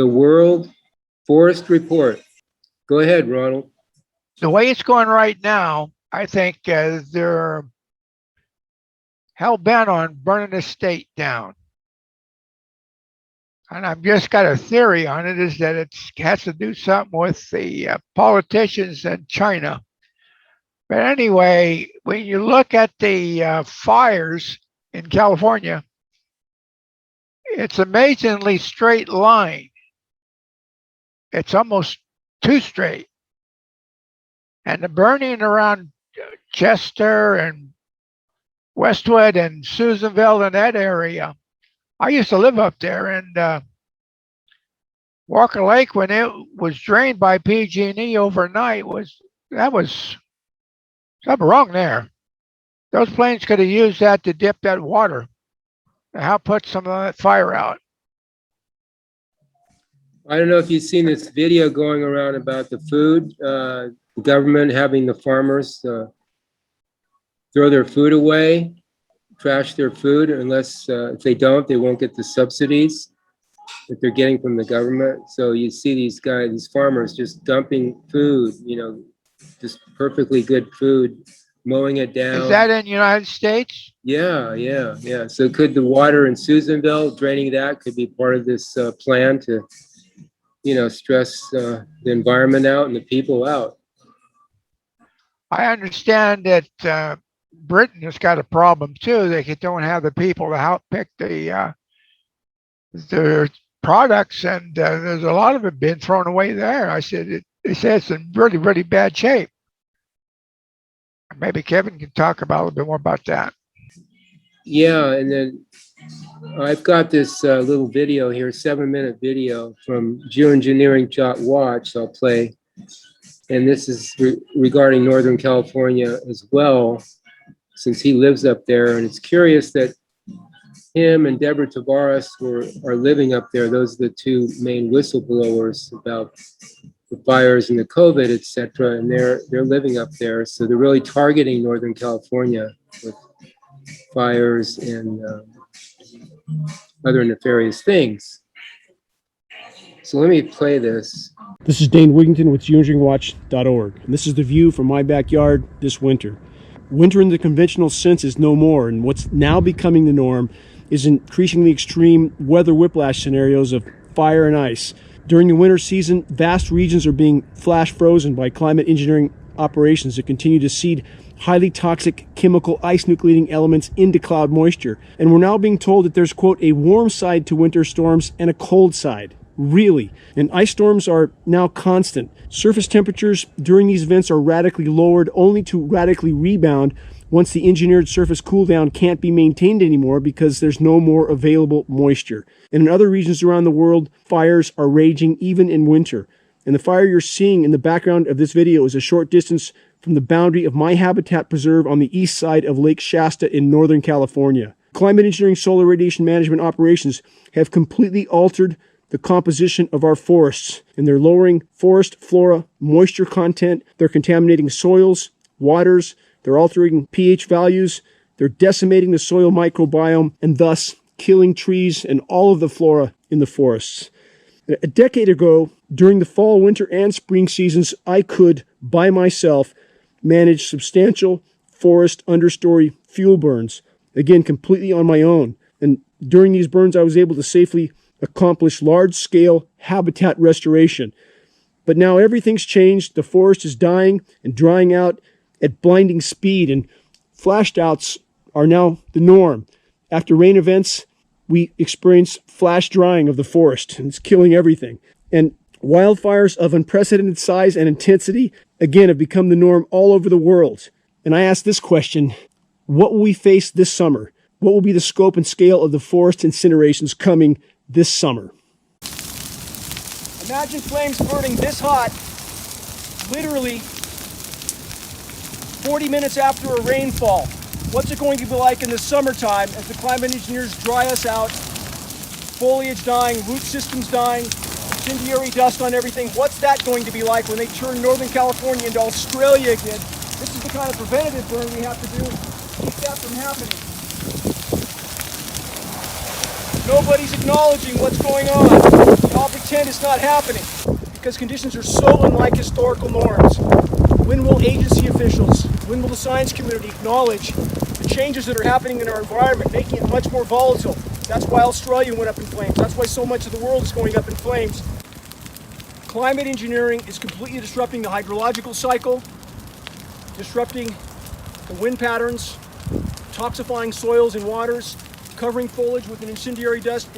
the World Forest Report. Go ahead, Ronald. The way it's going right now, I think they're hell-bent on burning the state down. And I've just got a theory on it, is that it has to do something with the politicians in China. But anyway, when you look at the fires in California, it's amazingly straight line. It's almost too straight. And the burning around Chester and Westwood and Susanville and that area, I used to live up there, and Walker Lake, when it was drained by PG&E overnight, was something wrong there. Those planes could have used that to dip that water to help put some of that fire out. I don't know if you've seen this video going around about the food, the government having the farmers throw their food away, trash their food, unless if they don't, they won't get the subsidies that they're getting from the government. So you see these guys, these farmers just dumping food, you know, just perfectly good food, mowing it down. Is that in the United States? Yeah. So could the water in Susanville, draining that, could be part of this plan to, you know, stress the environment out and the people out? I understand that Britain has got a problem too. They don't have the people to help pick their products, and there's a lot of it being thrown away there. I said they say it's in really, really bad shape. Maybe Kevin can talk about a little bit more about that. Yeah, and then I've got this little video here, 7-minute video from Geoengineering.watch I'll play. And this is regarding Northern California as well, since he lives up there. And it's curious that him and Deborah Tavares are living up there. Those are the two main whistleblowers about the fires and the COVID, et cetera. And they're living up there. So they're really targeting Northern California with fires and other nefarious things. So let me play this. This is Dane Wigington with geoengineeringwatch.org, and this is the view from my backyard this winter. Winter in the conventional sense is no more, and what's now becoming the norm is increasingly extreme weather whiplash scenarios of fire and ice. During the winter season, vast regions are being flash frozen by climate engineering operations that continue to seed highly toxic chemical ice nucleating elements into cloud moisture. And we're now being told that there's, quote, a warm side to winter storms and a cold side. Really. And ice storms are now constant. Surface temperatures during these events are radically lowered, only to radically rebound once the engineered surface cool down can't be maintained anymore because there's no more available moisture. And in other regions around the world, fires are raging even in winter. And the fire you're seeing in the background of this video is a short distance from the boundary of my habitat preserve on the east side of Lake Shasta in Northern California. Climate engineering solar radiation management operations have completely altered the composition of our forests, and they're lowering forest flora moisture content, they're contaminating soils, waters, they're altering pH values, they're decimating the soil microbiome, and thus killing trees and all of the flora in the forests. A decade ago, during the fall, winter, and spring seasons, I could, by myself, manage substantial forest understory fuel burns, again, completely on my own. And during these burns, I was able to safely accomplish large-scale habitat restoration. But now everything's changed. The forest is dying and drying out at blinding speed, and flashed outs are now the norm. After rain events, we experience flash drying of the forest, and it's killing everything. And wildfires of unprecedented size and intensity, again, have become the norm all over the world. And I ask this question: what will we face this summer? What will be the scope and scale of the forest incinerations coming this summer? Imagine flames burning this hot, literally 40 minutes after a rainfall. What's it going to be like in the summertime as the climate engineers dry us out, foliage dying, root systems dying, incendiary dust on everything? What's that going to be like when they turn Northern California into Australia again? This is the kind of preventative burn we have to do to keep that from happening. Nobody's acknowledging what's going on. I'll pretend it's not happening because conditions are so unlike historical norms. When will agency officials, when will the science community acknowledge the changes that are happening in our environment, making it much more volatile? That's why Australia went up in flames. That's why so much of the world is going up in flames. Climate engineering is completely disrupting the hydrological cycle, disrupting the wind patterns, toxifying soils and waters, covering foliage with an incendiary dust.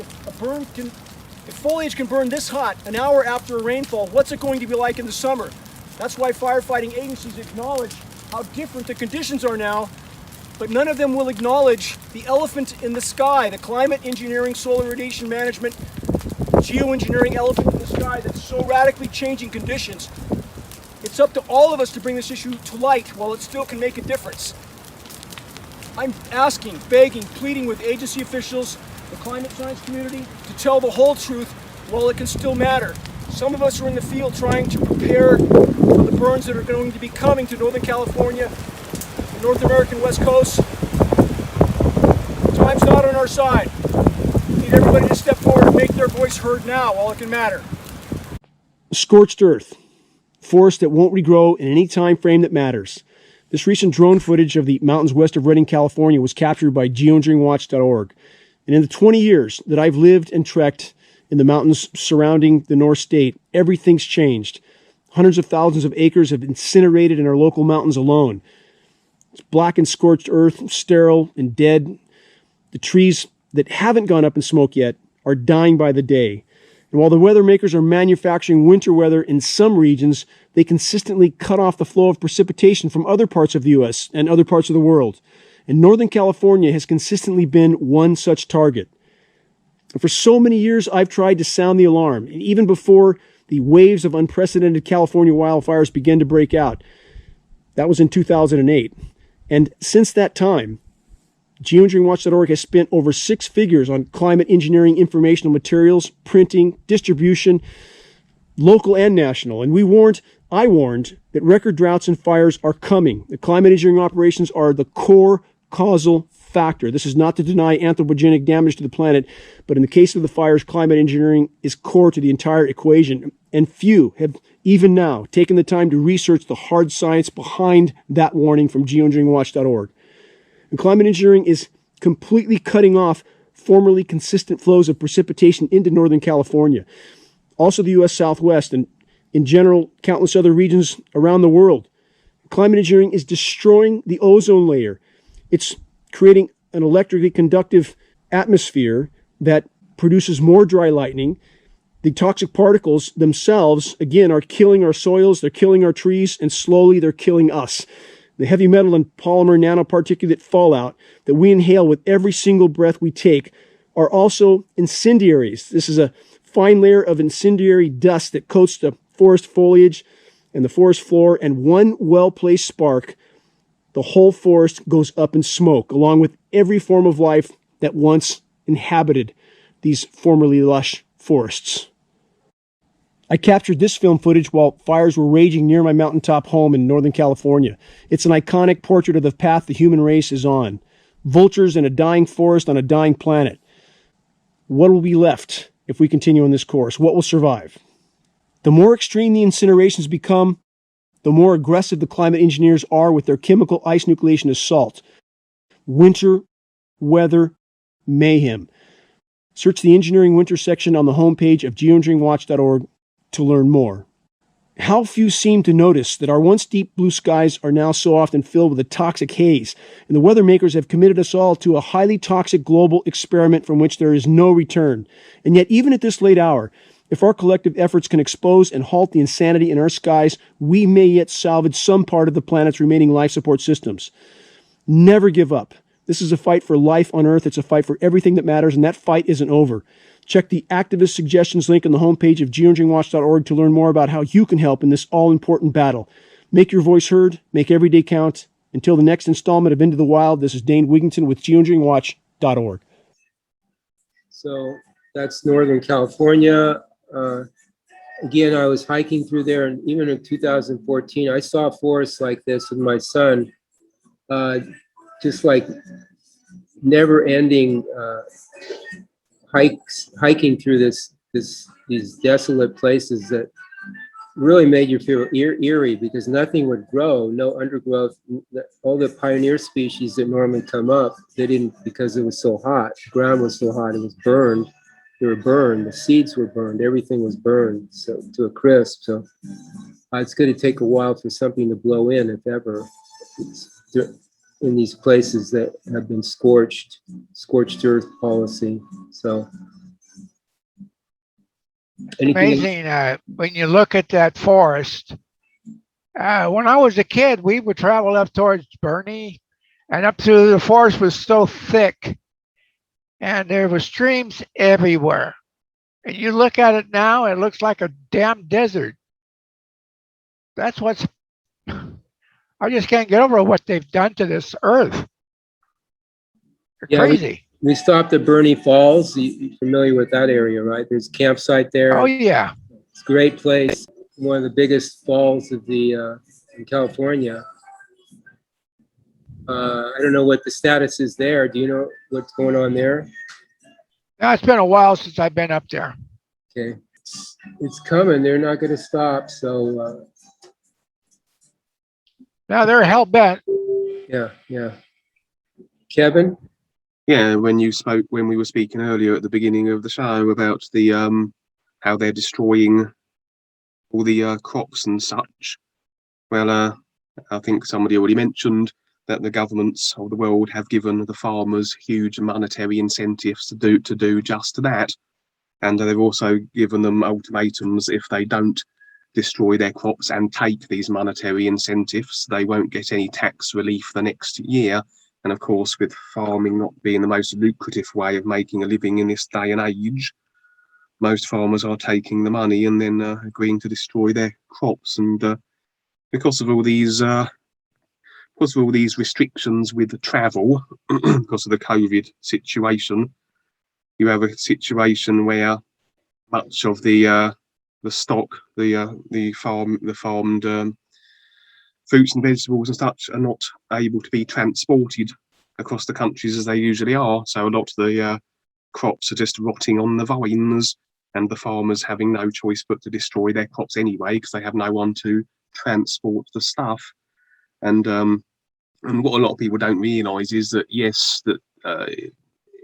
If foliage can burn this hot an hour after a rainfall, what's it going to be like in the summer? That's why firefighting agencies acknowledge how different the conditions are now, but none of them will acknowledge the elephant in the sky, the climate engineering, solar radiation management, geoengineering elephant in the sky that's so radically changing conditions. It's up to all of us to bring this issue to light while it still can make a difference. I'm asking, begging, pleading with agency officials, the climate science community, to tell the whole truth while it can still matter. Some of us are in the field trying to prepare for the burns that are going to be coming to Northern California, the North American West Coast. Time's not on our side. We need everybody to step forward and make their voice heard now while it can matter. Scorched earth, forest that won't regrow in any time frame that matters. This recent drone footage of the mountains west of Redding, California was captured by geoengineeringwatch.org. And in the 20 years that I've lived and trekked in the mountains surrounding the North State, everything's changed. Hundreds of thousands of acres have incinerated in our local mountains alone. It's black and scorched earth, sterile and dead. The trees that haven't gone up in smoke yet are dying by the day. And while the weather makers are manufacturing winter weather in some regions, they consistently cut off the flow of precipitation from other parts of the U.S. and other parts of the world. And Northern California has consistently been one such target. And for so many years, I've tried to sound the alarm. And even before the waves of unprecedented California wildfires began to break out, that was in 2008. And since that time, geoengineeringwatch.org has spent over 6 figures on climate engineering informational materials, printing, distribution, local and national. And I warned that record droughts and fires are coming. The climate engineering operations are the core causal factor. This is not to deny anthropogenic damage to the planet, but in the case of the fires, climate engineering is core to the entire equation. And few have even now taken the time to research the hard science behind that warning from geoengineeringwatch.org. And climate engineering is completely cutting off formerly consistent flows of precipitation into Northern California. Also the U.S. Southwest and in general, countless other regions around the world. Climate engineering is destroying the ozone layer. It's creating an electrically conductive atmosphere that produces more dry lightning. The toxic particles themselves, again, are killing our soils, they're killing our trees, and slowly they're killing us. The heavy metal and polymer nanoparticulate fallout that we inhale with every single breath we take are also incendiaries. This is a fine layer of incendiary dust that coats the forest foliage and the forest floor, and one well-placed spark, the whole forest goes up in smoke, along with every form of life that once inhabited these formerly lush forests. I captured this film footage while fires were raging near my mountaintop home in Northern California. It's an iconic portrait of the path the human race is on. Vultures in a dying forest on a dying planet. What will be left if we continue on this course? What will survive? The more extreme the incinerations become, the more aggressive the climate engineers are with their chemical ice nucleation assault. Winter, weather, mayhem. Search the Engineering Winter section on the homepage of geoengineeringwatch.org to learn more. How few seem to notice that our once deep blue skies are now so often filled with a toxic haze, and the weather makers have committed us all to a highly toxic global experiment from which there is no return. And yet, even at this late hour, if our collective efforts can expose and halt the insanity in our skies, we may yet salvage some part of the planet's remaining life support systems. Never give up. This is a fight for life on Earth. It's a fight for everything that matters, and that fight isn't over. Check the activist suggestions link on the homepage of geoengineeringwatch.org to learn more about how you can help in this all-important battle. Make your voice heard. Make every day count. Until the next installment of Into the Wild, this is Dane Wigington with geoengineeringwatch.org. So that's Northern California. Again, I was hiking through there, and even in 2014, I saw forests like this with my son, just like never-ending hiking through this these desolate places that really made you feel eerie, because nothing would grow, no undergrowth. All the pioneer species that normally come up, they didn't, because it was so hot. The ground was so hot, it was burned. They were burned, the seeds were burned, everything was burned so to a crisp. So it's going to take a while for something to blow in, if ever, in these places that have been scorched earth policy. So amazing when you look at that forest. When I was a kid, we would travel up towards Bernie, and up through the forest was so thick, and there were streams everywhere. And you look at it now, it looks like a damn desert. That's what's, I just can't get over what they've done to this earth. They're crazy. We stopped at Bernie Falls. You're familiar with that area, right? There's a campsite there. Oh, yeah. It's a great place. One of the biggest falls of in California. I don't know what the status is there. Do you know what's going on there? Now, it's been a while since I've been up there. Okay. It's coming. They're not going to stop. So now they're hell bent. Yeah. Kevin? Yeah, when we were speaking earlier at the beginning of the show about the how they're destroying all the crops and such. Well, I think somebody already mentioned that the governments of the world have given the farmers huge monetary incentives to do just that, and they've also given them ultimatums: if they don't destroy their crops and take these monetary incentives, they won't get any tax relief the next year. And of course, with farming not being the most lucrative way of making a living in this day and age, most farmers are taking the money and then agreeing to destroy their crops. And because of all these restrictions with travel, because of the COVID situation, you have a situation where much of the stock, the farmed fruits and vegetables and such are not able to be transported across the countries as they usually are. So a lot of the crops are just rotting on the vines, and the farmers having no choice but to destroy their crops anyway, because they have no one to transport the stuff. And what a lot of people don't realise is that, yes, that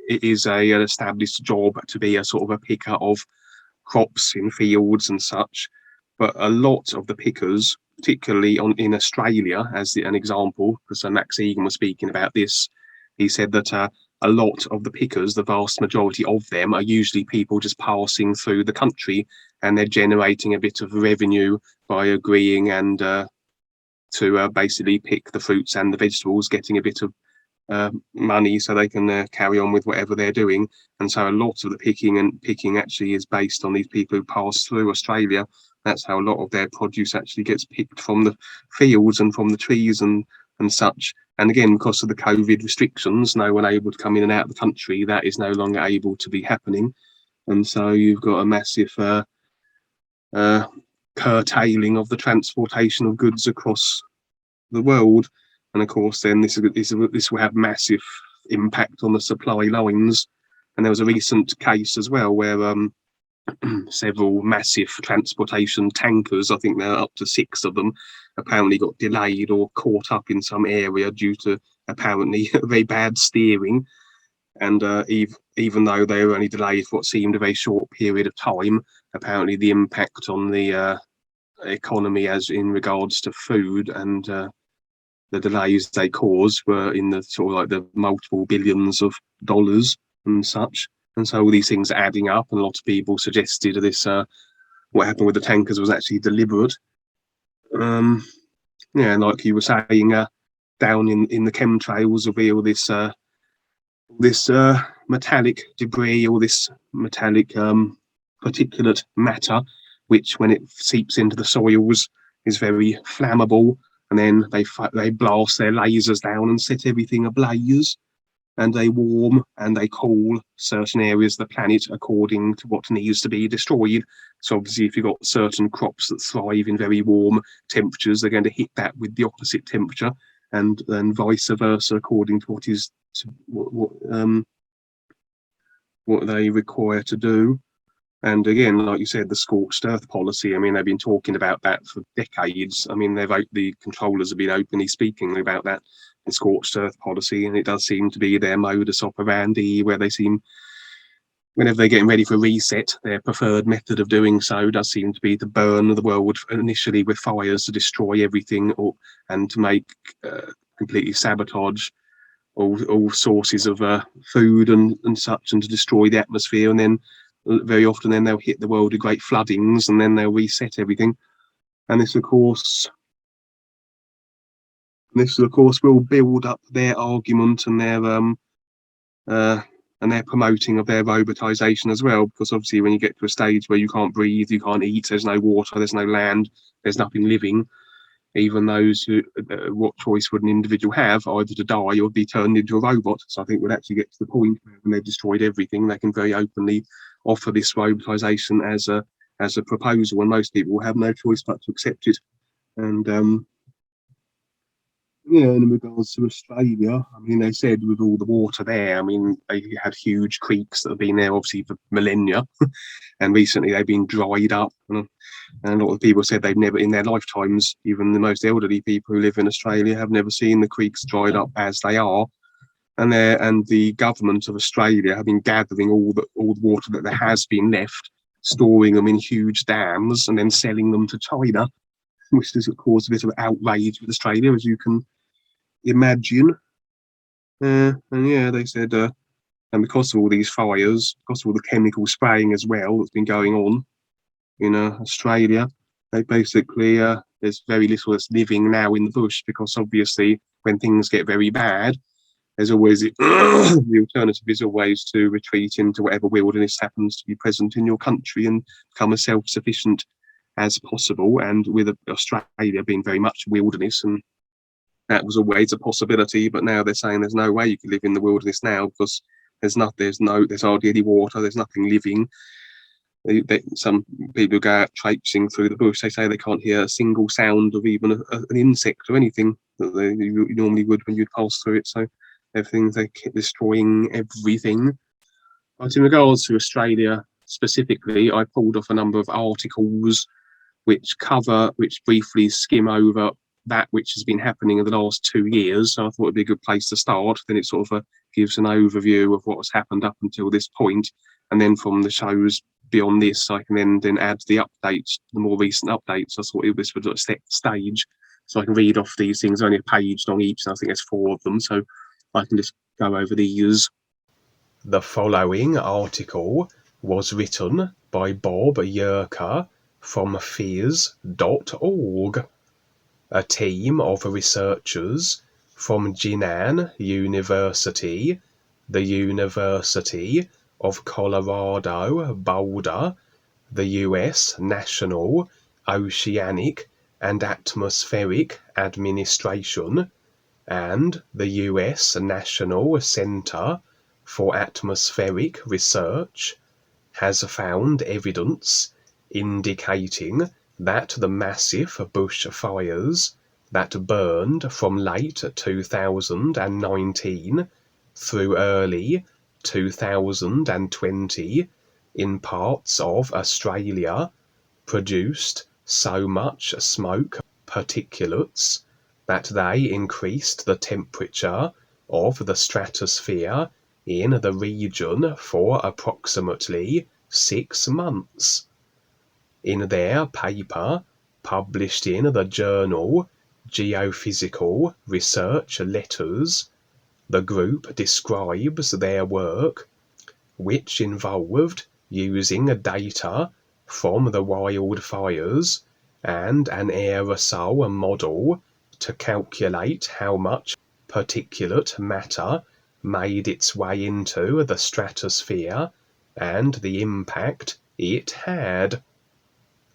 it is an established job to be a sort of a picker of crops in fields and such, but a lot of the pickers, particularly in Australia, as an example, because Max Egan was speaking about this, he said that a lot of the pickers, the vast majority of them, are usually people just passing through the country, and they're generating a bit of revenue by agreeing and to basically pick the fruits and the vegetables, getting a bit of money so they can carry on with whatever they're doing. And so a lot of the picking actually is based on these people who pass through Australia. That's how a lot of their produce actually gets picked from the fields and from the trees and such. And again, because of the COVID restrictions, no one able to come in and out of the country, that is no longer able to be happening. And so you've got a massive curtailing of the transportation of goods across the world. And of course, then this will have massive impact on the supply lines. And there was a recent case as well where several massive transportation tankers, I think there are up to 6 of them, apparently got delayed or caught up in some area due to apparently very bad steering. And even though they were only delayed for what seemed a very short period of time, apparently the impact on the economy as in regards to food and the delays they caused were in the sort of like the multiple billions of dollars and such. And so all these things are adding up, and a lot of people suggested this what happened with the tankers was actually deliberate. Yeah, like you were saying, down in the chemtrails will be all this metallic debris, all this metallic particulate matter, which when it seeps into the soils is very flammable, and then they blast their lasers down and set everything ablaze, and they warm and they cool certain areas of the planet according to what needs to be destroyed. So obviously if you've got certain crops that thrive in very warm temperatures, they're going to hit that with the opposite temperature, and then vice versa according to what they require to do. And again, like you said, the scorched earth policy, I mean, they've been talking about that for decades. I mean, the controllers have been openly speaking about that, the scorched earth policy, and it does seem to be their modus operandi, where they seem, whenever they're getting ready for reset, their preferred method of doing so does seem to be to burn the world initially with fires to destroy everything, and to make completely sabotage all sources of food and such, and to destroy the atmosphere. And then very often then they'll hit the world with great floodings, and then they'll reset everything. And this of course will build up their argument and their promoting of their robotization as well, because obviously when you get to a stage where you can't breathe, you can't eat, there's no water, there's no land, there's nothing living, even those who, what choice would an individual have, either to die or be turned into a robot? So I think we'll actually get to the point where when they've destroyed everything, they can very openly offer this robotization as a proposal, and most people will have no choice but to accept it. And in regards to Australia, I mean, they said with all the water there, I mean, they had huge creeks that have been there obviously for millennia, and recently they've been dried up. And a lot of people said they've never, in their lifetimes, even the most elderly people who live in Australia, have never seen the creeks dried up as they are. And the government of Australia have been gathering all the water that there has been left, storing them in huge dams, and then selling them to China, which has caused a bit of outrage with Australia, as you can imagine. And yeah, they said, and because of all these fires, because of all the chemical spraying as well that's been going on in Australia, they basically, there's very little that's living now in the bush, because obviously when things get very bad, there's always the alternative is always to retreat into whatever wilderness happens to be present in your country and become as self-sufficient as possible. And with Australia being very much wilderness, and that was always a possibility, but now they're saying there's no way you can live in the wilderness now, because there's hardly any water, there's nothing living. Some people go out traipsing through the bush, they say they can't hear a single sound of even an insect or anything that you normally would when you'd pass through it. So everything, they keep destroying everything. But in regards to Australia specifically, I pulled off a number of articles which briefly skim over that which has been happening in the last 2 years. So I thought it'd be a good place to start. Then it sort of gives an overview of what's happened up until this point, and then from the shows beyond this, I can then add the updates, the more recent updates. I thought this would set the stage, so I can read off these things, only a page long each, and I think there's 4 of them, so I can just go over these. The following article was written by Bob Yerker from phys.org. A team of researchers from Jinan University, the University of Colorado Boulder, the U.S. National Oceanic and Atmospheric Administration, and the U.S. National Center for Atmospheric Research, has found evidence indicating that the massive bush fires that burned from late 2019 through early 2020 in parts of Australia produced so much smoke particulates that they increased the temperature of the stratosphere in the region for approximately 6 months. In their paper, published in the journal Geophysical Research Letters, the group describes their work, which involved using data from the wildfires and an aerosol model to calculate how much particulate matter made its way into the stratosphere and the impact it had.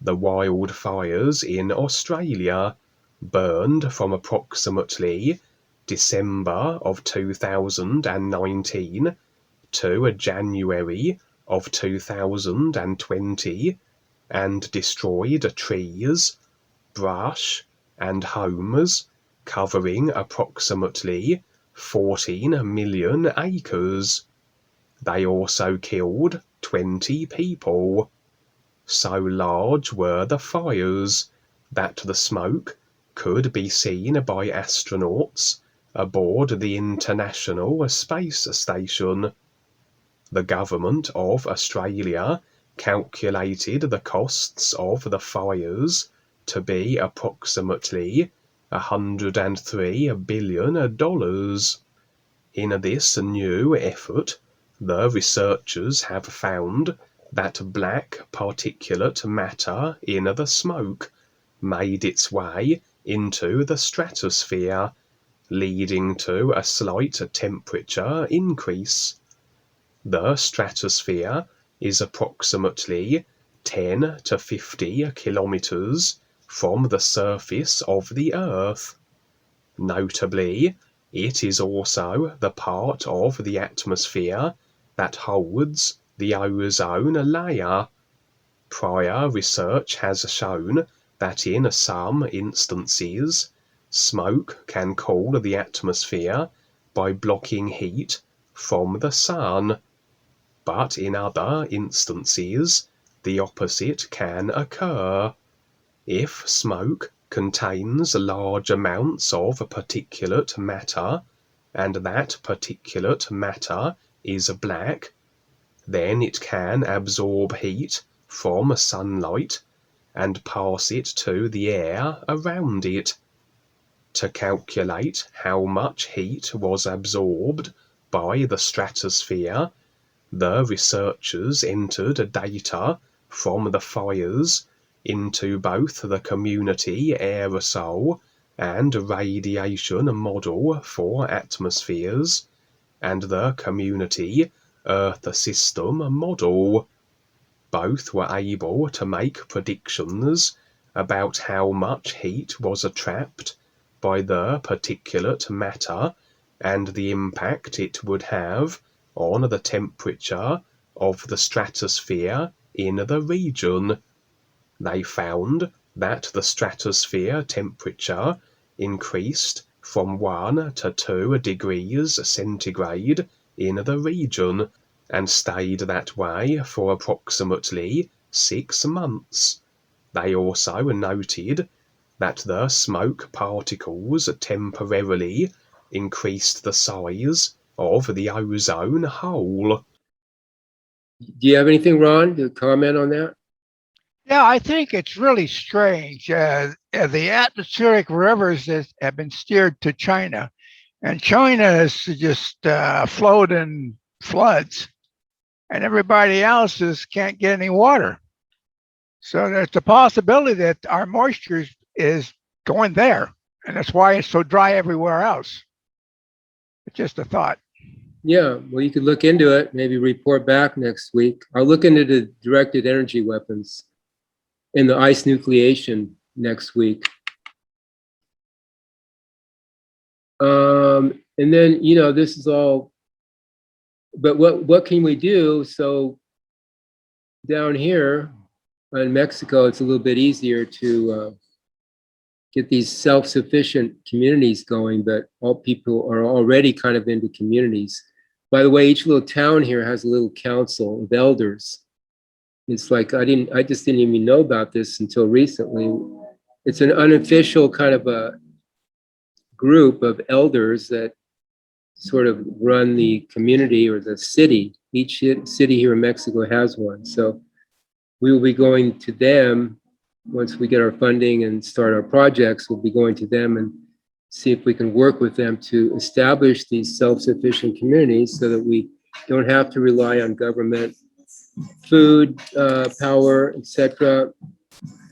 The wildfires in Australia burned from approximately December of 2019 to January of 2020 and destroyed trees, brush, and homes covering approximately 14 million acres. They also killed 20 people. So large were the fires that the smoke could be seen by astronauts aboard the International Space Station. The government of Australia calculated the costs of the fires to be approximately $103 billion. In this new effort, the researchers have found that black particulate matter in the smoke made its way into the stratosphere, leading to a slight temperature increase. The stratosphere is approximately 10 to 50 kilometers from the surface of the Earth. Notably, it is also the part of the atmosphere that holds the ozone layer. Prior research has shown that in some instances, smoke can cool the atmosphere by blocking heat from the sun. But in other instances, the opposite can occur. If smoke contains large amounts of particulate matter, and that particulate matter is black, then it can absorb heat from sunlight and pass it to the air around it. To calculate how much heat was absorbed by the stratosphere, the researchers entered data from the fires into both the community aerosol and radiation model for atmospheres and the community Earth system model. Both were able to make predictions about how much heat was trapped by the particulate matter and the impact it would have on the temperature of the stratosphere in the region. They found that the stratosphere temperature increased from 1 to 2 degrees centigrade in the region and stayed that way for approximately 6 months. They also noted that the smoke particles temporarily increased the size of the ozone hole. Do you have anything, Ron, to comment on that? Yeah, I think it's really strange. The atmospheric rivers that have been steered to China, and China is just flowed in floods, and everybody else can't get any water. So there's the possibility that our moisture is going there, and that's why it's so dry everywhere else. It's just a thought. Yeah, well, you could look into it, maybe report back next week. I'll look into the directed energy weapons and the ice nucleation next week. And then, you know, this is all, but what can we do? So down here in Mexico, it's a little bit easier to get these self-sufficient communities going, but all people are already kind of into communities. By the way, each little town here has a little council of elders. It's like, I just didn't even know about this until recently. It's an unofficial kind of a group of elders that sort of run the community or the city. Each city here in Mexico has one. So we will be going to them once we get our funding and start our projects. We'll be going to them and see if we can work with them to establish these self-sufficient communities so that we don't have to rely on government food, power, etc.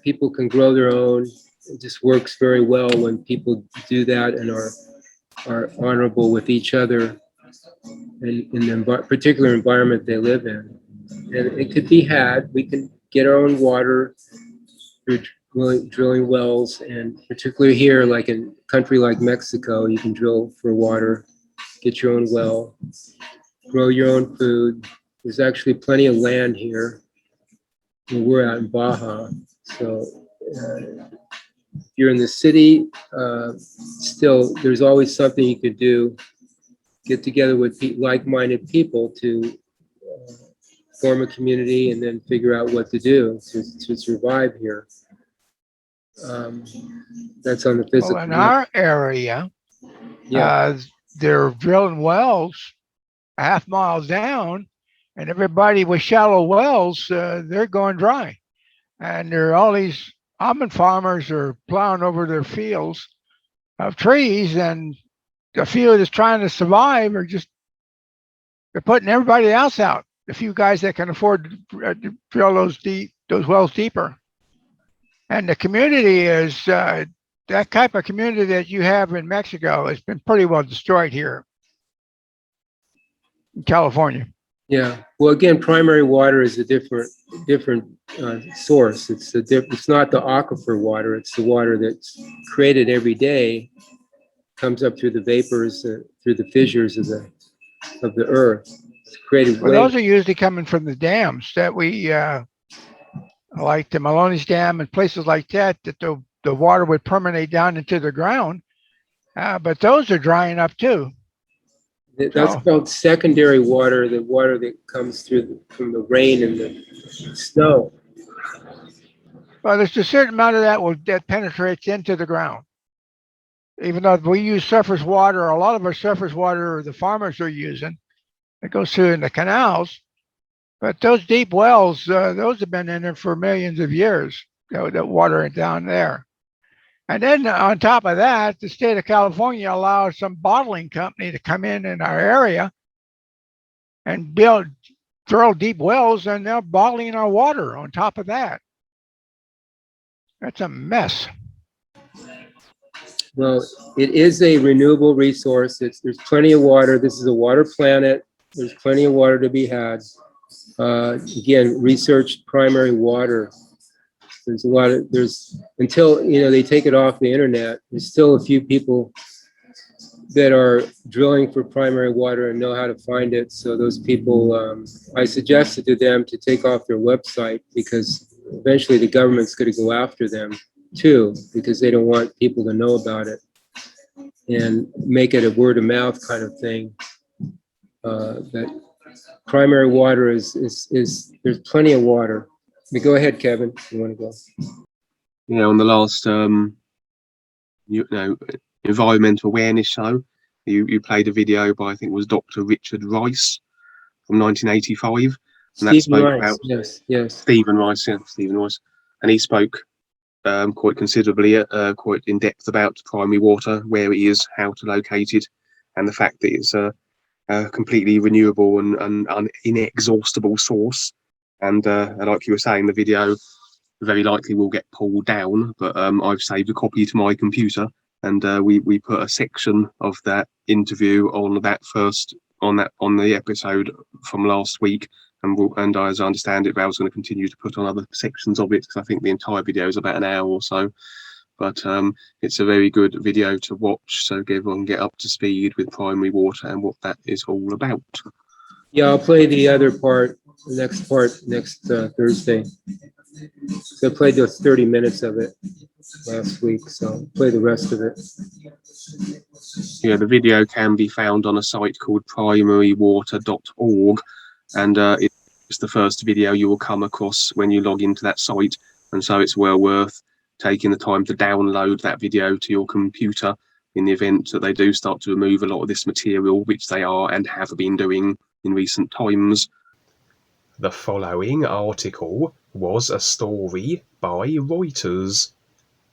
People can grow their own. It just works very well when people do that and are honorable with each other and in the particular environment they live in. And it could be had. We can get our own water through drilling wells, and particularly here, like in a country like Mexico, you can drill for water, get your own well, grow your own food. There's actually plenty of land here. We're out in Baja, so if you're in the city, still, there's always something you could do. Get together with like-minded people to form a community, and then figure out what to do to survive here. That's on the physical. Well, in our area, Yeah. they're drilling wells half miles down, and everybody with shallow wells, they're going dry. And there are all these almond farmers are plowing over their fields of trees, and the field is trying to survive, or just they're putting everybody else out. The few guys that can afford to drill those wells deeper. And the community is that type of community that you have in Mexico has been pretty well destroyed here in California. Yeah. Well, again, primary water is a different source. It's not the aquifer water. It's the water that's created every day, comes up through the vapors, through the fissures of the earth. It's created. Well, those are usually coming from the dams that we like the Maloney's Dam and places like that. That the water would permeate down into the ground, but those are drying up too. That's called secondary water, the water that comes from the rain and the snow. Well, there's a certain amount of that penetrates into the ground. Even though we use surface water, a lot of our surface water the farmers are using, it goes through in the canals. But those deep wells, those have been in there for millions of years, that water down there. And then on top of that, the state of California allows some bottling company to come in our area and drill deep wells, and they're bottling our water on top of that. That's a mess. Well, it is a renewable resource. There's plenty of water. This is a water planet. There's plenty of water to be had. Again, research primary water. Until they take it off the internet, there's still a few people that are drilling for primary water and know how to find it. So those people, I suggested to them to take off their website, because eventually the government's going to go after them too, because they don't want people to know about it, and make it a word of mouth kind of thing. That primary water is there's plenty of water. But go ahead, Kevin. You want to go? Yeah, on the last environmental awareness show, you played a video by, I think it was Dr. Richard Rice from 1985, and that spoke about Stephen Rice, and he spoke quite considerably, quite in depth about primary water, where it is, how to locate it, and the fact that it's a completely renewable and inexhaustible source. And like you were saying, the video very likely will get pulled down, but I've saved a copy to my computer, and we put a section of that interview on the episode from last week, and as I understand it, Val's going to continue to put on other sections of it, because I think the entire video is about an hour or so. But it's a very good video to watch, so everyone get up to speed with primary water and what that is all about. Yeah, I'll play the other part, next Thursday. So I played those 30 minutes of it last week, so I'll play the rest of it. Yeah, the video can be found on a site called primarywater.org, and it's the first video you will come across when you log into that site, and so it's well worth taking the time to download that video to your computer in the event that they do start to remove a lot of this material, which they are and have been doing in recent times. The following article was a story by Reuters.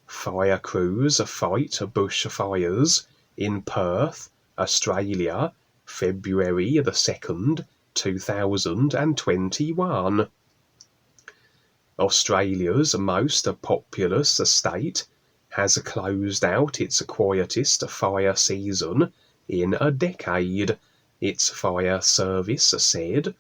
Fire crews fight bushfires in Perth, Australia, February the 2nd, 2021. Australia's most populous state has closed out its quietest fire season in a decade, its fire service said,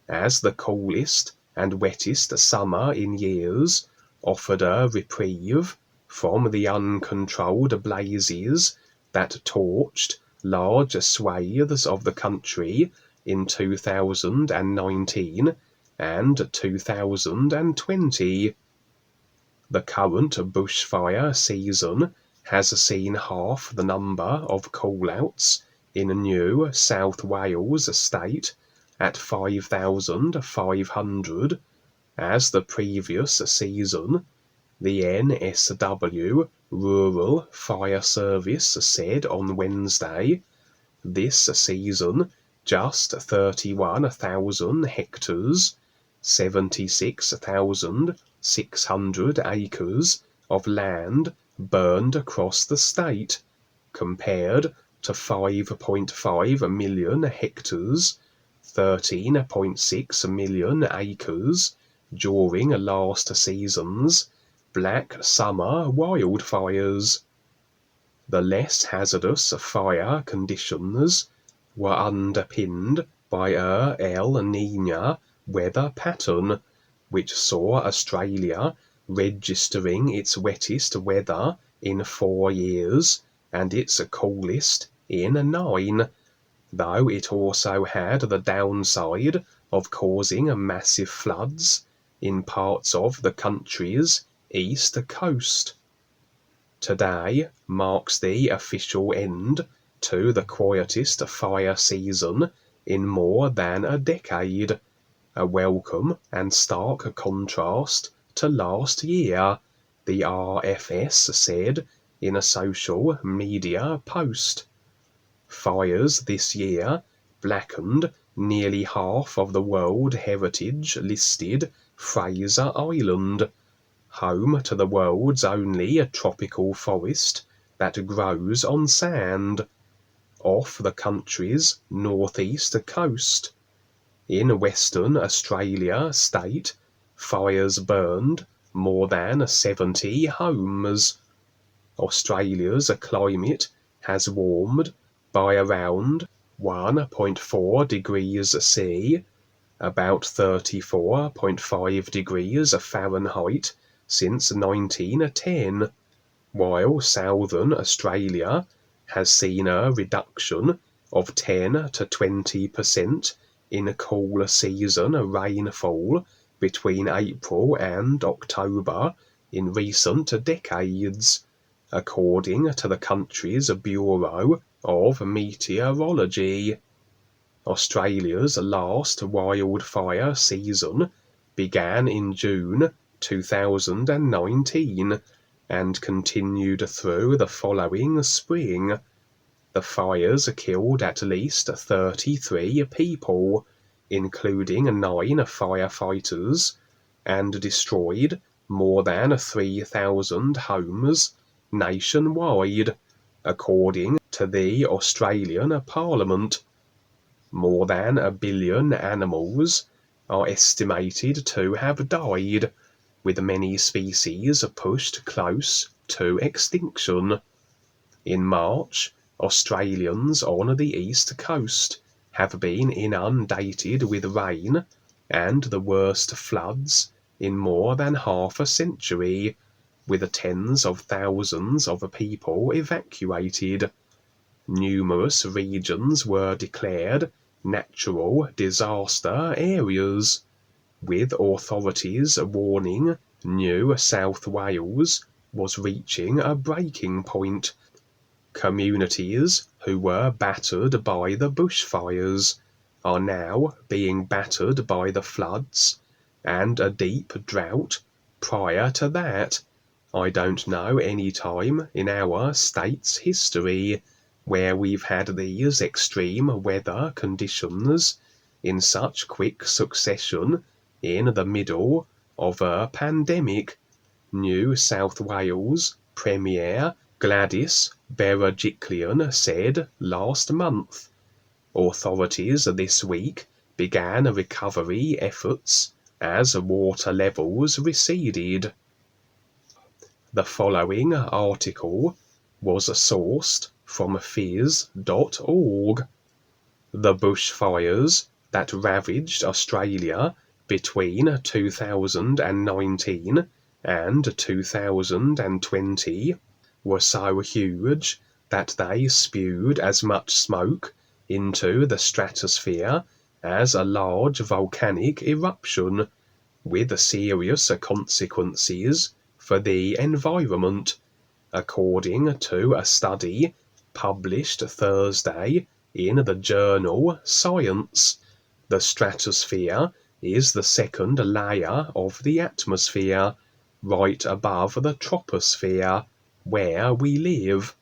as the coolest and wettest summer in years offered a reprieve from the uncontrolled blazes that torched large swathes of the country in 2019 and 2020. The current bushfire season has seen half the number of call-outs in New South Wales state at 5,500 as the previous season, the NSW Rural Fire Service said on Wednesday. This season, just 31,000 hectares, 76,600 acres of land burned across the state, compared to 5.5 million hectares, 13.6 million acres during last season's Black Summer wildfires. The less hazardous fire conditions were underpinned by a El Niño weather pattern, which saw Australia registering its wettest weather in 4 years and its coolest in 9, though it also had the downside of causing massive floods in parts of the country's east coast. Today marks the official end to the quietest fire season in more than a decade, a welcome and stark contrast to last year, the RFS said in a social media post. Fires this year blackened nearly half of the World Heritage listed Fraser Island, home to the world's only tropical forest that grows on sand, off the country's northeast coast. In Western Australia state, fires burned more than 70 homes. Australia's climate has warmed by around 1.4 degrees C, about 34.5 degrees Fahrenheit, since 1910, while southern Australia has seen a reduction of 10 to 20% in cool season rainfall between April and October in recent decades, according to the country's Bureau of Meteorology. Australia's last wildfire season began in June 2019 and continued through the following spring. The fires killed at least 33 people, including 9 firefighters, and destroyed more than 3,000 homes nationwide, according to the Australian Parliament. More than 1 billion animals are estimated to have died, with many species pushed close to extinction. In March, Australians on the east coast have been inundated with rain and the worst floods in more than half a century, with tens of thousands of people evacuated. Numerous regions were declared natural disaster areas, with authorities warning New South Wales was reaching a breaking point. Communities who were battered by the bushfires are now being battered by the floods and a deep drought. Prior to that, I don't know any time in our state's history where we've had these extreme weather conditions in such quick succession in the middle of a pandemic, New South Wales Premier Gladys Berejiklian said last month. Authorities this week began recovery efforts as water levels receded. The following article was sourced from phys.org. The bushfires that ravaged Australia between 2019 and 2020 were so huge that they spewed as much smoke into the stratosphere as a large volcanic eruption, with serious consequences for the environment, according to a study published Thursday in the journal Science. The stratosphere is the second layer of the atmosphere, right above the troposphere, where we live.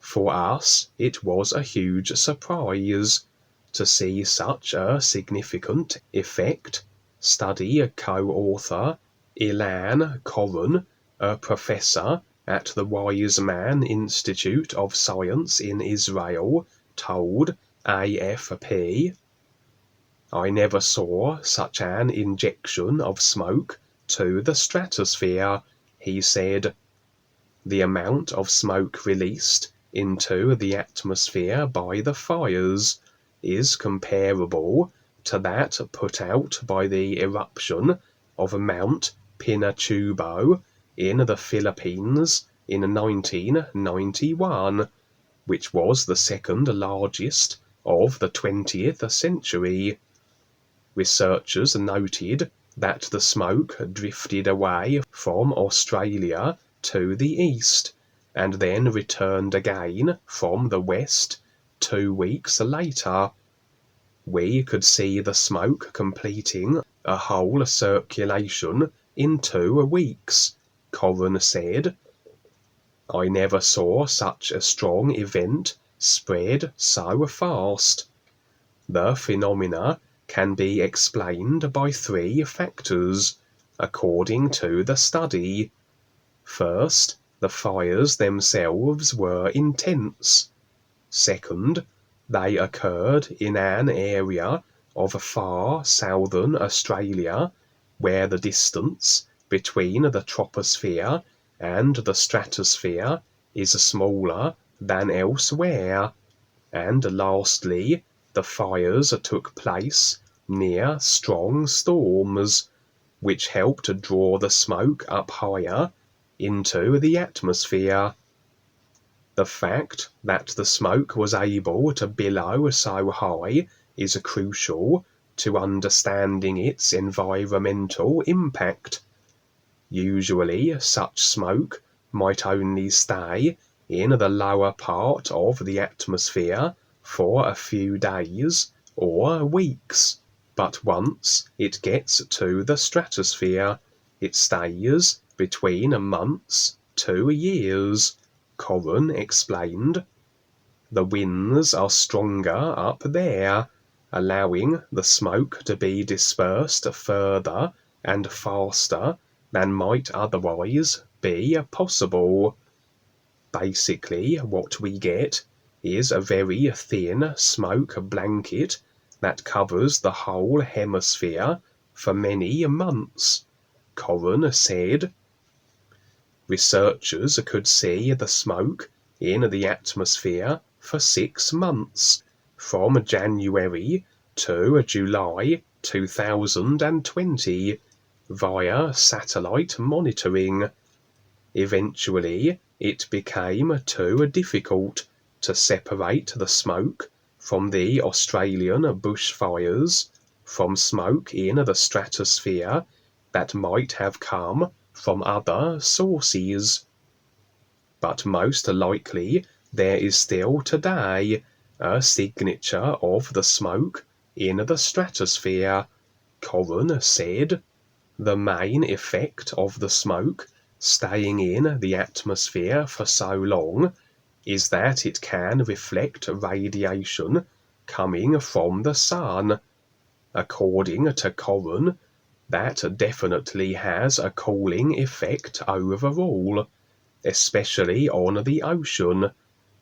For us, it was a huge surprise to see such a significant effect. Study co-author Ilan Koren, a professor at the Weizmann Institute of Science in Israel, told AFP, "I never saw such an injection of smoke to the stratosphere," he said. The amount of smoke released into the atmosphere by the fires is comparable to that put out by the eruption of Mount Pinatubo in the Philippines in 1991, which was the second largest of the 20th century. Researchers noted that the smoke drifted away from Australia to the east and then returned again from the west 2 weeks later. We could see the smoke completing a whole circulation in 2 weeks, Koren said. I never saw such a strong event spread so fast. The phenomena can be explained by 3 factors, according to the study. First, the fires themselves were intense. Second, they occurred in an area of far southern Australia, where the distance between the troposphere and the stratosphere is smaller than elsewhere. And lastly, the fires took place near strong storms, which helped draw the smoke up higher into the atmosphere. The fact that the smoke was able to billow so high is crucial to understanding its environmental impact. Usually, such smoke might only stay in the lower part of the atmosphere for a few days or weeks, but once it gets to the stratosphere, it stays between months to years, Koren explained. The winds are stronger up there, allowing the smoke to be dispersed further and faster than might otherwise be possible. Basically, what we get is a very thin smoke blanket that covers the whole hemisphere for many months, Koren said. Researchers could see the smoke in the atmosphere for 6 months, from January to July 2020, via satellite monitoring. Eventually, it became too difficult to separate the smoke from the Australian bushfires from smoke in the stratosphere that might have come from other sources. But most likely there is still today a signature of the smoke in the stratosphere, Koren said. The main effect of the smoke staying in the atmosphere for so long is that it can reflect radiation coming from the sun. According to Koren, that definitely has a cooling effect overall, especially on the ocean,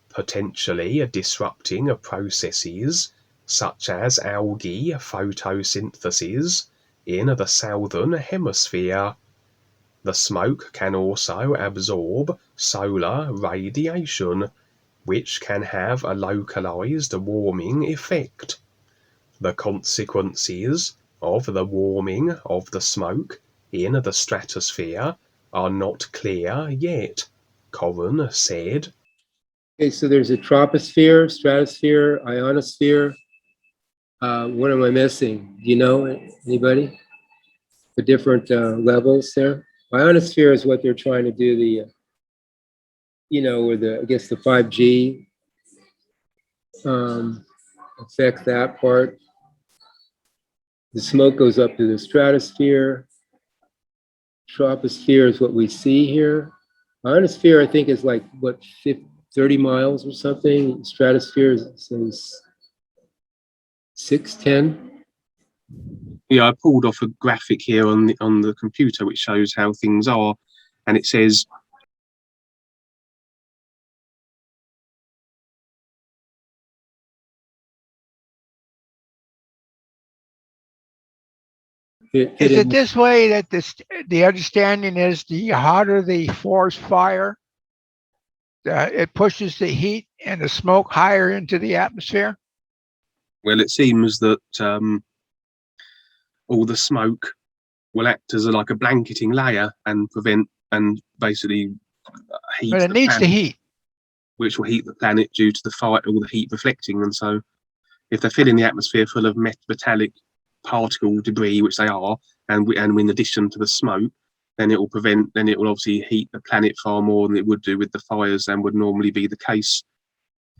potentially disrupting processes such as algae photosynthesis in the southern hemisphere. The smoke can also absorb solar radiation, which can have a localized warming effect. The consequences of the warming of the smoke in the stratosphere are not clear yet, Koren said. Okay, so there's a troposphere, stratosphere, ionosphere. What am I missing? Do you know, anybody? The different levels there. Ionosphere is what they're trying to do, the, where I guess the 5G affect that part. the smoke goes up to the stratosphere. Troposphere is what we see here. Ionosphere, I think, is like, what, 30 miles or something. Stratosphere is 610. Yeah, I pulled off a graphic here on the computer which shows how things are, and it says Is it this way that the understanding is the hotter the forest fire, it pushes the heat and the smoke higher into the atmosphere? well, it seems that all the smoke will act as like a blanketing layer and prevent and basically heat. But it needs the heat, which will heat the planet due to the fire, all the heat reflecting. And so, if they're filling the atmosphere full of metallic particle debris, which they are, and in addition to the smoke, then it will obviously heat the planet far more than it would do with the fires than would normally be the case.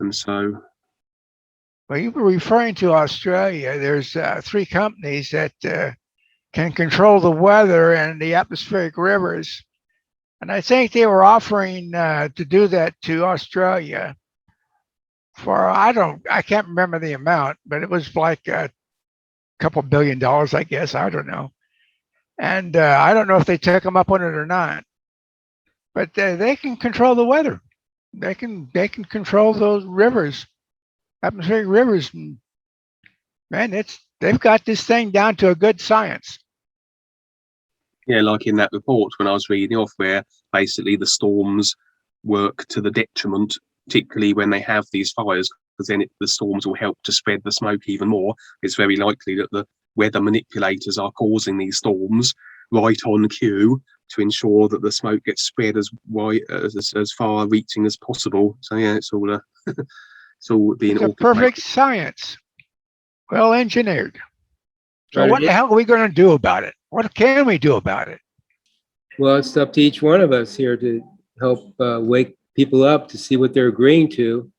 And so, well, you were referring to Australia. There's 3 companies that can control the weather and the atmospheric rivers, and I think they were offering to do that to Australia for I can't remember the amount, but it was like a couple $1 billion, I guess. I don't know. And I don't know if they took them up on it or not, but they can control the weather. They can control those rivers, atmospheric rivers. And man, they've got this thing down to a good science. yeah, like in that report when I was reading off, where basically the storms work to the detriment, particularly when they have these fires, because then the storms will help to spread the smoke even more. It's very likely that the weather manipulators are causing these storms right on cue to ensure that the smoke gets spread as wide, as far reaching as possible. So yeah, it's all it's all being It's a perfect science, well engineered. So Right. what the hell are we going to do about it? What can we do about it? Well, it's up to each one of us here to help wake people up to see what they're agreeing to.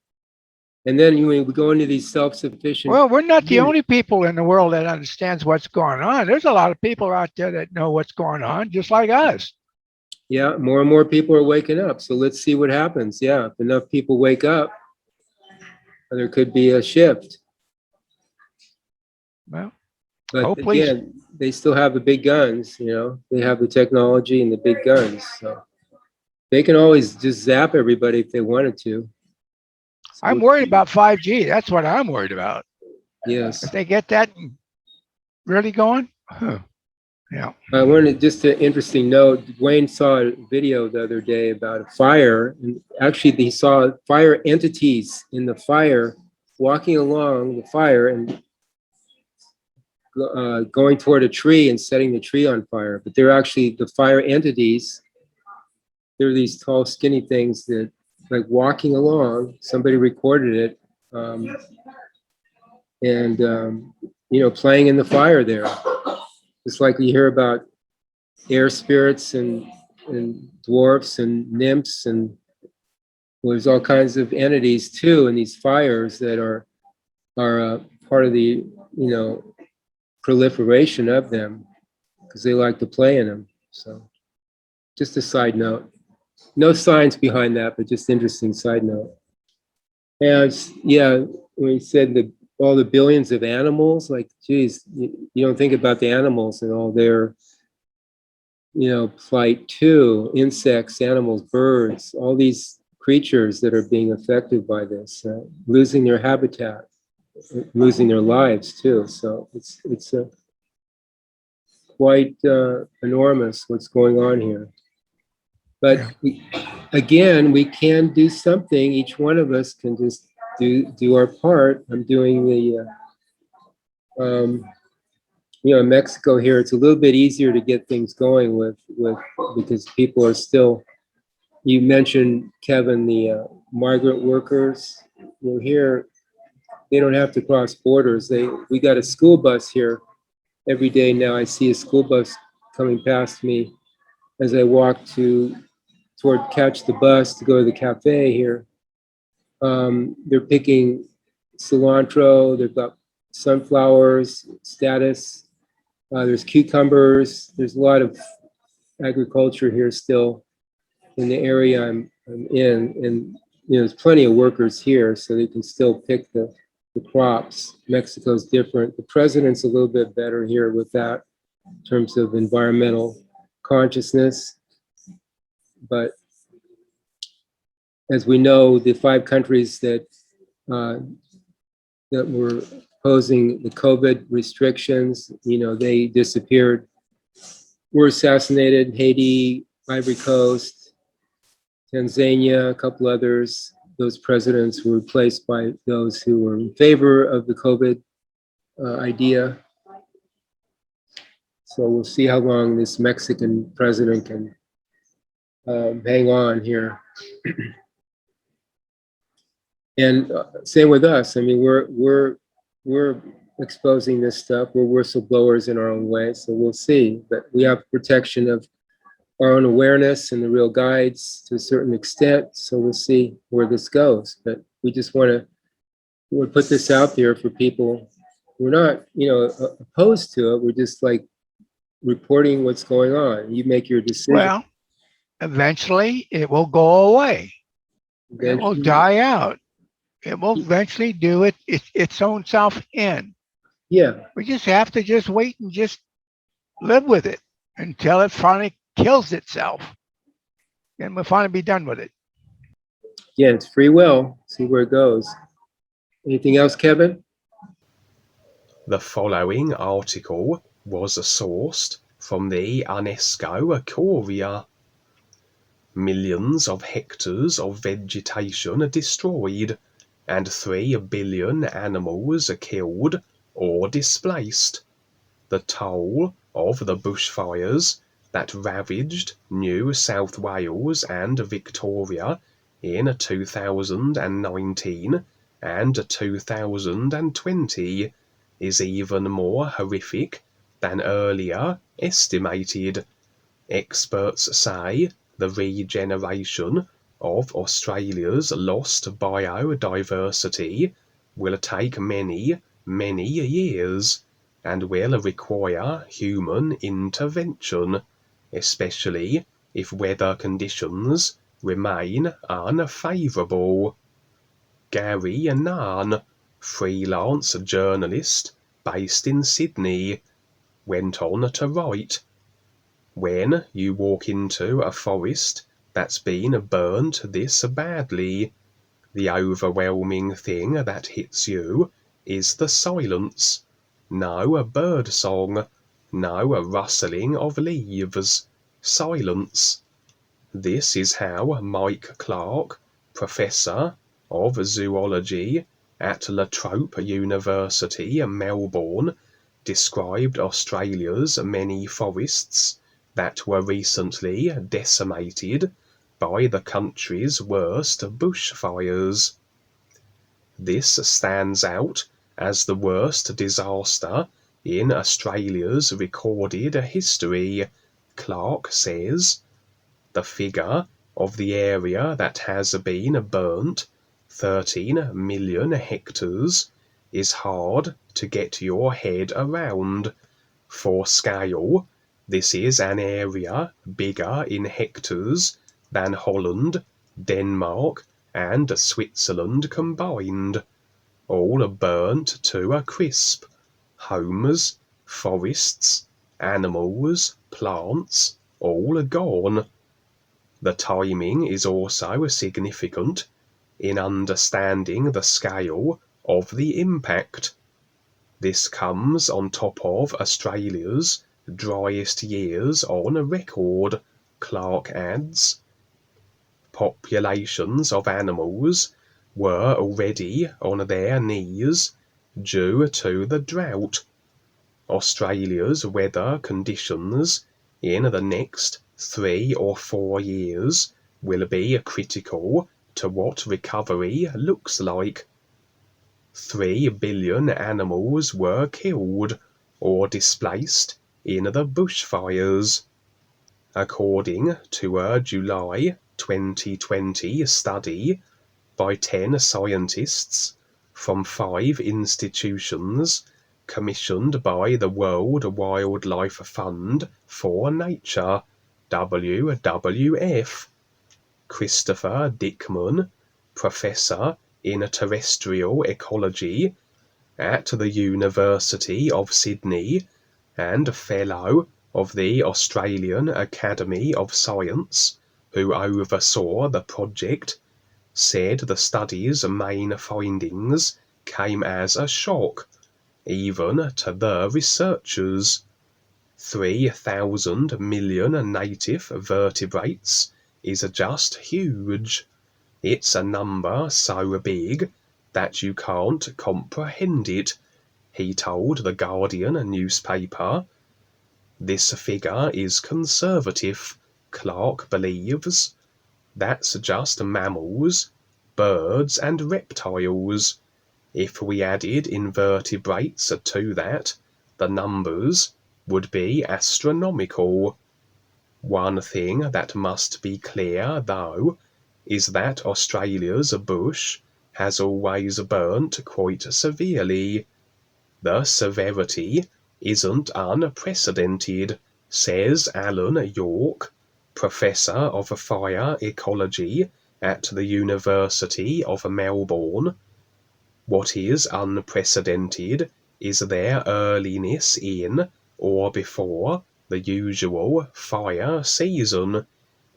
And then we go into these self-sufficient. Well, we're not the only people in the world that understands what's going on. There's a lot of people out there that know what's going on, just like us. Yeah, more and more people are waking up. So let's see what happens. Yeah, if enough people wake up, there could be a shift. Well, But hopefully. again, they still have the big guns, they have the technology and the big guns. So they can always just zap everybody if they wanted to. So I'm worried about 5G. That's what I'm worried about. Yes. If they get that really going, yeah. I wanted just an interesting note. Duane saw a video the other day about a fire, and actually he saw fire entities in the fire walking along the fire and going toward a tree and setting the tree on fire. But they're actually the fire entities. They're these tall, skinny things that, like, walking along. Somebody recorded it, playing in the fire there. It's like you hear about air spirits and dwarfs and nymphs, and there's all kinds of entities too in these fires that are part of the proliferation of them, because they like to play in them. So just a side note. No science behind that, but just interesting side note. And yeah, when you said that all the billions of animals, like, geez, you don't think about the animals and all their, plight too. Insects, animals, birds, all these creatures that are being affected by this, losing their habitat, losing their lives too. So it's quite enormous what's going on here. But again, we can do something. Each one of us can just do our part. I'm doing the, in Mexico here, it's a little bit easier to get things going with because people are still. You mentioned, Kevin, the migrant workers. Well, here they don't have to cross borders. We got a school bus here every day now. I see a school bus coming past me as I walk toward catch the bus to go to the cafe here. They're picking cilantro. They've got sunflowers, status, There's cucumbers. There's a lot of agriculture here still in the area I'm in, and there's plenty of workers here, so they can still pick the crops. Mexico's different. The president's a little bit better here with that in terms of environmental consciousness, but as we know, the 5 countries that were posing the COVID restrictions, they disappeared, were assassinated. Haiti, Ivory Coast, Tanzania, a couple others. Those presidents were replaced by those who were in favor of the COVID idea. So we'll see how long this Mexican president can hang on here. And same with us. I mean, we're exposing this stuff. We're whistleblowers in our own way, so we'll see. But we have protection of our own awareness and the real guides to a certain extent. So we'll see where this goes. But we just want to put this out there for people. We're not, opposed to it. We're just like reporting what's going on. You make your decision. Well, eventually it will go away. It will die out. It will eventually do its own self in. Yeah. We just have to just wait and just live with it until it finally kills itself. And we'll finally be done with it. Yeah, it's free will. See where it goes. Anything else, Kevin? The following article was sourced from the UNESCO Korea. Millions of hectares of vegetation are destroyed, and 3 billion animals are killed or displaced. The toll of the bushfires that ravaged New South Wales and Victoria in 2019 and 2020 is even more horrific than earlier estimated. Experts say the regeneration of Australia's lost biodiversity will take many, many years and will require human intervention, especially if weather conditions remain unfavourable. Gary Nunn, freelance journalist based in Sydney, went on to write, "When you walk into a forest that's been burnt this badly, the overwhelming thing that hits you is the silence. No bird song, no rustling of leaves, silence." This is how Mike Clark, professor of zoology at La Trobe University, Melbourne, described Australia's many forests that were recently decimated by the country's worst bushfires. This stands out as the worst disaster in Australia's recorded history, Clark says. The figure of the area that has been burnt, 13 million hectares, is hard to get your head around. For scale, this is an area bigger in hectares than Holland, Denmark, and Switzerland combined, all burnt to a crisp. Homes, forests, animals, plants, all gone. The timing is also significant in understanding the scale of the impact. This comes on top of Australia's driest years on record, Clark adds. Populations of animals were already on their knees due to the drought. Australia's weather conditions in the next 3 or 4 years will be critical to what recovery looks like. 3 billion animals were killed or displaced in the bushfires. According to a July 2020 study by 10 scientists from 5 institutions commissioned by the World Wildlife Fund for Nature, WWF. Christopher Dickman, Professor in Terrestrial Ecology at the University of Sydney and Fellow of the Australian Academy of Science, who oversaw the project, said the study's main findings came as a shock, even to the researchers. 3,000 million native vertebrates is just huge. It's a number so big that you can't comprehend it, he told the Guardian newspaper. This figure is conservative, Clark believes. That's just mammals, birds and reptiles. If we added invertebrates to that, the numbers would be astronomical. One thing that must be clear, though, is that Australia's bush has always burnt quite severely. The severity isn't unprecedented, says Alan York, Professor of Fire Ecology at the University of Melbourne. What is unprecedented is their earliness in, or before, the usual fire season,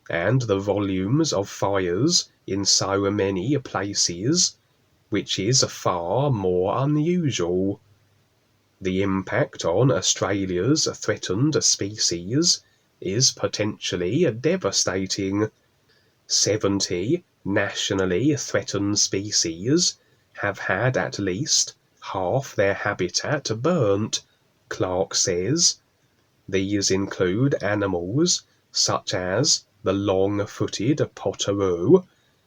and the volumes of fires in so many places, which is far more unusual. The impact on Australia's threatened species is potentially devastating. 70 nationally threatened species have had at least half their habitat burnt, Clark says. These include animals such as the long-footed potteroo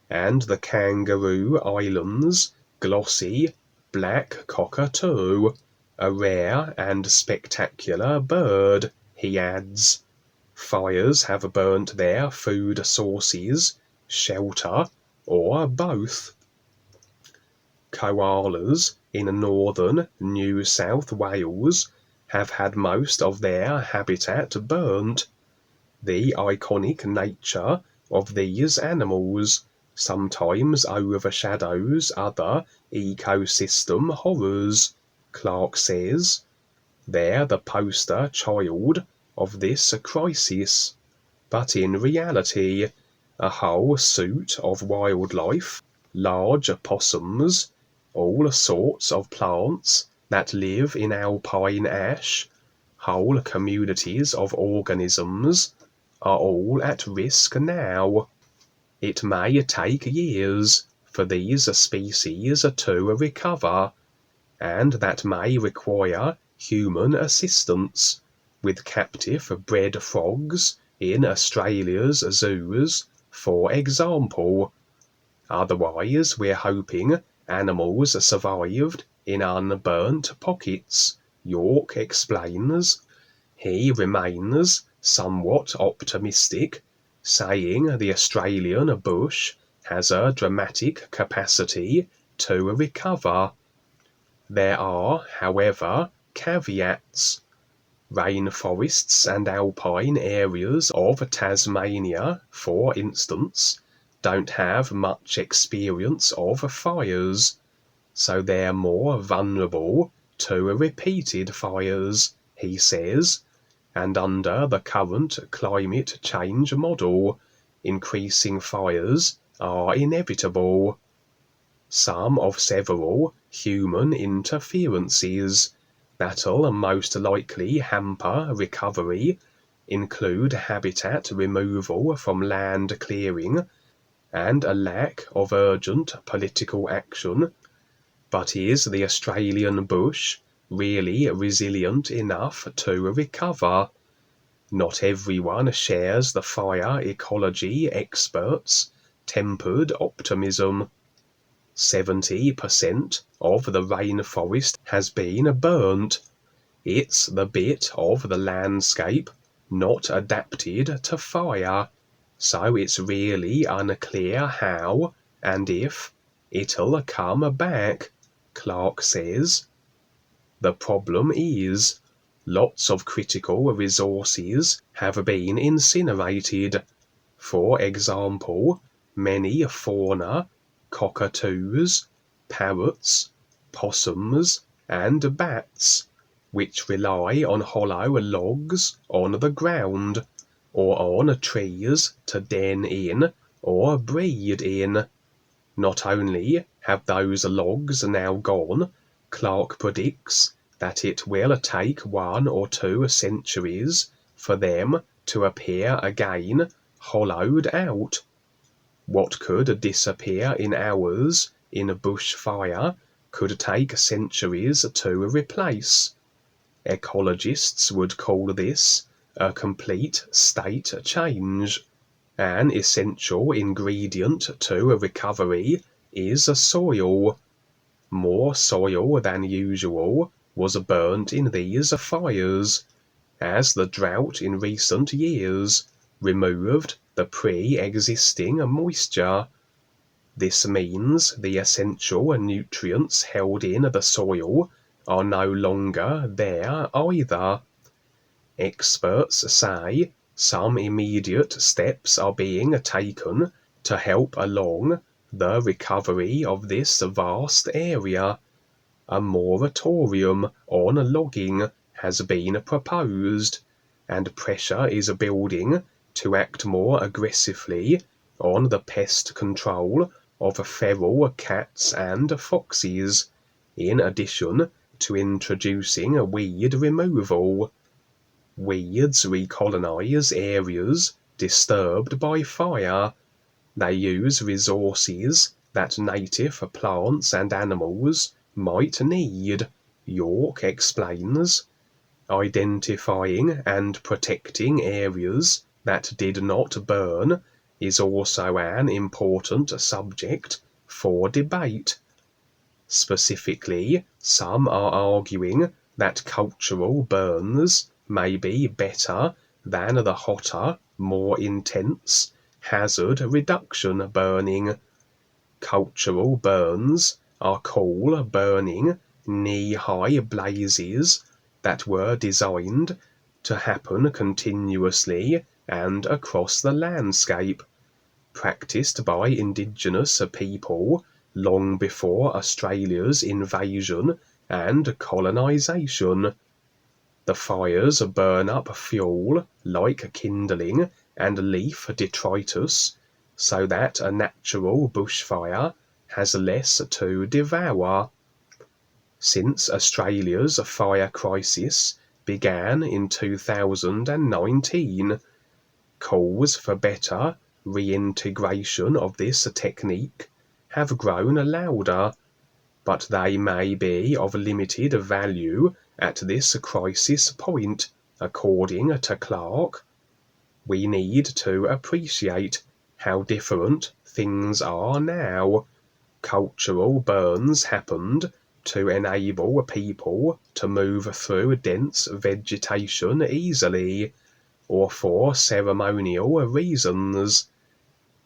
and the Kangaroo Islands' glossy black cockatoo, a rare and spectacular bird, he adds. Fires have burnt their food sources, shelter, or both. Koalas in northern New South Wales have had most of their habitat burnt. The iconic nature of these animals sometimes overshadows other ecosystem horrors, Clark says. They're the poster child of this crisis. But in reality, a whole suite of wildlife, large possums, all sorts of plants that live in alpine ash, whole communities of organisms, are all at risk now. It may take years for these species to recover, and that may require human assistance, with captive bred frogs in Australia's zoos, for example. Otherwise, we're hoping animals survived in unburnt pockets, York explains. He remains somewhat optimistic, saying the Australian bush has a dramatic capacity to recover. There are, however, caveats. Rainforests and alpine areas of Tasmania, for instance, don't have much experience of fires, so they're more vulnerable to repeated fires, he says, and under the current climate change model, increasing fires are inevitable. Some of several human interferences that'll most likely hamper recovery include habitat removal from land clearing and a lack of urgent political action. But is the Australian bush really resilient enough to recover? Not everyone shares the fire ecology experts' tempered optimism. 70% of the rainforest has been burnt. It's the bit of the landscape not adapted to fire, so it's really unclear how and if it'll come back, Clark says. The problem is, lots of critical resources have been incinerated. For example, many fauna, cockatoos, parrots, possums, and bats, which rely on hollow logs on the ground, or on trees to den in or breed in. Not only have those logs now gone, Clark predicts that it will take 1 or 2 centuries for them to appear again hollowed out. What could disappear in hours in a bushfire could take centuries to replace. Ecologists would call this a complete state change. An essential ingredient to recovery is soil. More soil than usual was burnt in these fires, as the drought in recent years removed the pre-existing moisture. This means the essential nutrients held in the soil are no longer there either. Experts say some immediate steps are being taken to help along the recovery of this vast area. A moratorium on logging has been proposed, and pressure is building to act more aggressively on the pest control of feral cats and foxes, in addition to introducing weed removal. Weeds recolonize areas disturbed by fire. They use resources that native plants and animals might need, York explains. Identifying and protecting areas that did not burn is also an important subject for debate. Specifically, some are arguing that cultural burns may be better than the hotter, more intense, hazard reduction burning. Cultural burns are cool burning, knee-high blazes that were designed to happen continuously and across the landscape, practiced by indigenous people long before Australia's invasion and colonisation. The fires burn up fuel like kindling and leaf detritus, so that a natural bushfire has less to devour. Since Australia's fire crisis began in 2019, calls for better reintegration of this technique have grown louder, but they may be of limited value at this crisis point, according to Clark. We need to appreciate how different things are now. Cultural burns happened to enable people to move through dense vegetation easily, or for ceremonial reasons.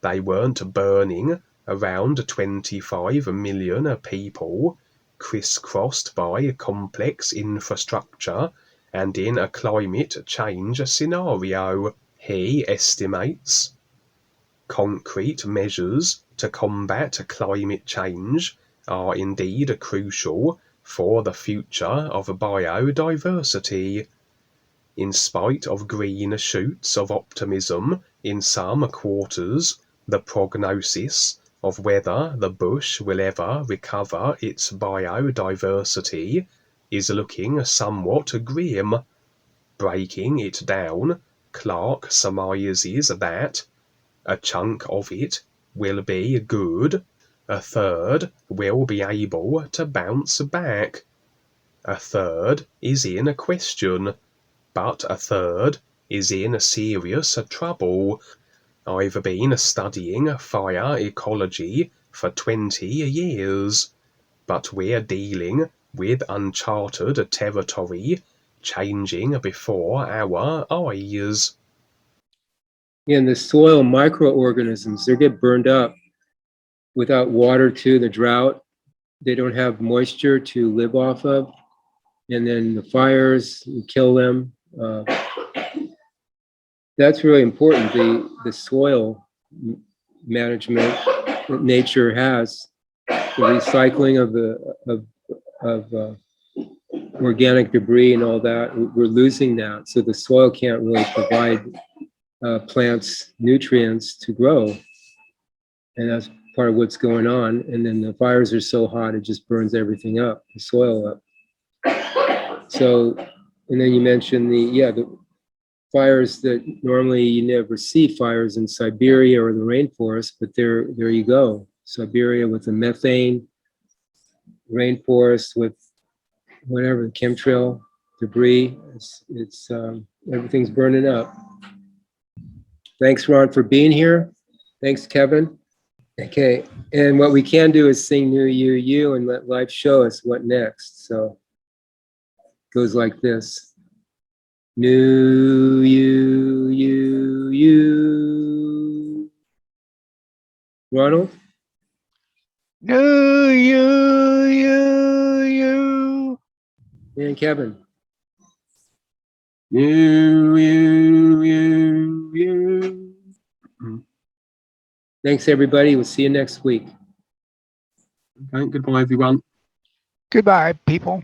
They weren't burning around 25 million people, crisscrossed by complex infrastructure and in a climate change scenario, he estimates. Concrete measures to combat climate change are indeed crucial for the future of biodiversity. In spite of green shoots of optimism in some quarters, the prognosis of whether the bush will ever recover its biodiversity is looking somewhat grim. Breaking it down, Clark surmises that a chunk of it will be good, a third will be able to bounce back, a third is in question, but a third is in serious trouble. I've been studying fire ecology for 20 years, but we're dealing with uncharted territory, changing before our eyes. And the soil microorganisms, they get burned up without water too, the drought. They don't have moisture to live off of. and then the fires, you kill them. That's really important. The soil management that nature has, the recycling of organic debris and all that, we're losing that. So the soil can't really provide plants nutrients to grow. And that's part of what's going on. And then the fires are so hot, it just burns everything up, the soil up. So, and then you mentioned the fires that normally you never see fires in Siberia or the rainforest, but there you go. Siberia with the methane, rainforest with whatever, chemtrail debris. It's everything's burning up. Thanks, Ron, for being here. Thanks, Kevin. Okay, and what we can do is sing NUUU and let life show us what next. So it goes like this. NUUU. Ronald? NUUU. And Kevin? Thanks, everybody. We'll see you next week. Okay, goodbye, everyone. Goodbye, people.